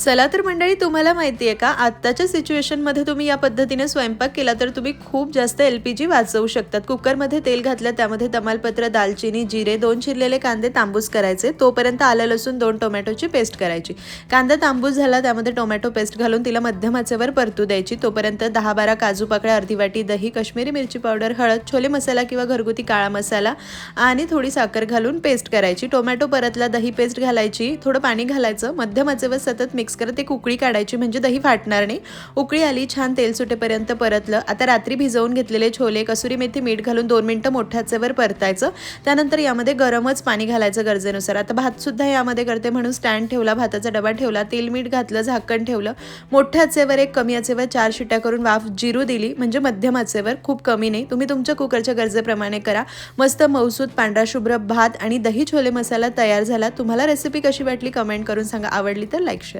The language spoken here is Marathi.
चला तर मंडळी, तुम्हाला माहिती आहे का, आत्ताच्या सिच्युएशनमध्ये तुम्ही या पद्धतीने स्वयंपाक केला तर तुम्ही खूप जास्त LPG वाचवू शकतात. कुकरमध्ये तेल घातलं, त्यामध्ये तमालपत्र, दालचिनी, जिरे, 2 चिरलेले कांदे तांबूस करायचे. तोपर्यंत आलं लसूण 2 टोमॅटोची पेस्ट करायची. कांदा तांबूस झाला, त्यामध्ये टोमॅटो पेस्ट घालून तिला मध्यम आचेवर परतू द्यायची. तोपर्यंत 10-12 काजू पाकळ्या, अर्धी वाटी दही, काश्मीरी मिरची पावडर, हळद, छोले मसाला किंवा घरगुती काळा मसाला आणि थोडी साखर घालून पेस्ट करायची. टोमॅटो परतला, दही पेस्ट घालायची, थोडं पाणी घालायचं, मध्यम आचेवर सतत मिक्स करत एक उकळी काढायची म्हणजे दही फाटणार नाही. उकळी आली, छान तेल सुटेपर्यंत परतलं. आता रात्री भिजवून घेतलेले छोले, कसुरी मेथी, मीठ घालून 2 मिनिटं मोठ्या आचेवर परतायचं. त्यानंतर यामध्ये गरमच पाणी घालायचं गरजेनुसार. आता भात सुद्धा यामध्ये करते म्हणून स्टँड ठेवला, भाताचा डबा ठेवला, तेल मीठ घातलं, झाकण ठेवलं. मोठ्या आचेवर एक, कमी आचेवर 4 शिट्या करून वाफ जिरू दिली, म्हणजे मध्यम आचेवर, खूप कमी नाही. तुम्ही तुमच्या कुकरच्या गरजेप्रमाणे करा. मस्त मौसूद पांढरा शुभ्र भात आणि दही छोले मसाला तयार झाला. तुम्हाला रेसिपी कशी वाटली कमेंट करून सांगा. आवडली तर लाईक शेअर